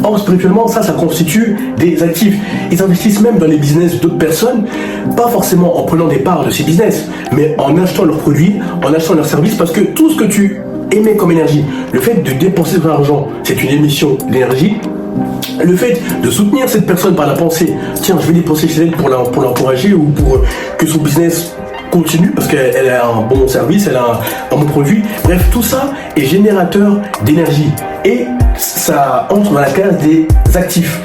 Or, spirituellement, ça constitue des actifs. Ils investissent même dans les business d'autres personnes, pas forcément en prenant des parts de ces business, mais en achetant leurs produits, en achetant leurs services, parce que tout ce que tu émets comme énergie, le fait de dépenser ton argent, c'est une émission d'énergie. Le fait de soutenir cette personne par la pensée, tiens, je vais dépenser chez elle pour l'encourager ou pour que son business continue parce qu'elle a un bon service, elle a un bon produit. Bref, tout ça est générateur d'énergie et ça entre dans la case des actifs.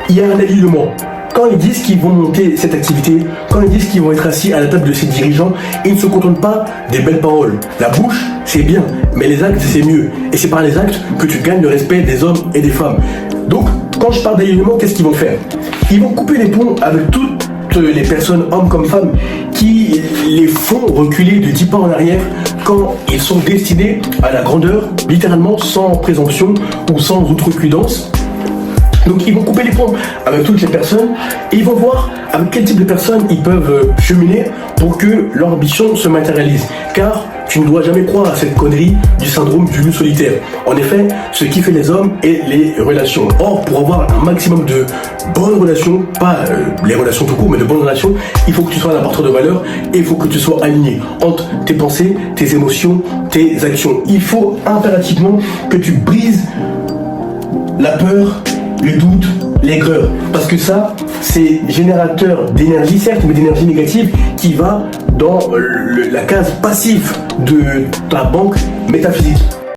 Il y a un alignement. Quand ils disent qu'ils vont monter cette activité, quand ils disent qu'ils vont être assis à la table de ces dirigeants, ils ne se contentent pas des belles paroles. La bouche, c'est bien, mais les actes, c'est mieux. Et c'est par les actes que tu gagnes le respect des hommes et des femmes. Donc, quand je parle d'alignement, qu'est-ce qu'ils vont faire? Ils vont couper les ponts avec toutes les personnes, hommes comme femmes, qui les font reculer de 10 pas en arrière quand ils sont destinés à la grandeur, littéralement sans présomption ou sans outrecuidance. Donc ils vont couper les ponts avec toutes les personnes et ils vont voir avec quel type de personnes ils peuvent cheminer pour que leur ambition se matérialise. Car tu ne dois jamais croire à cette connerie du syndrome du loup solitaire. En effet, ce qui fait les hommes est les relations. Or, pour avoir un maximum de bonnes relations, pas les relations tout court, mais de bonnes relations, il faut que tu sois un apporteur de valeur et il faut que tu sois aligné entre tes pensées, tes émotions, tes actions. Il faut impérativement que tu brises la peur, le doute, l'aigreur. Parce que ça, c'est générateur d'énergie, certes, mais d'énergie négative qui va dans la case passive de ta banque métaphysique.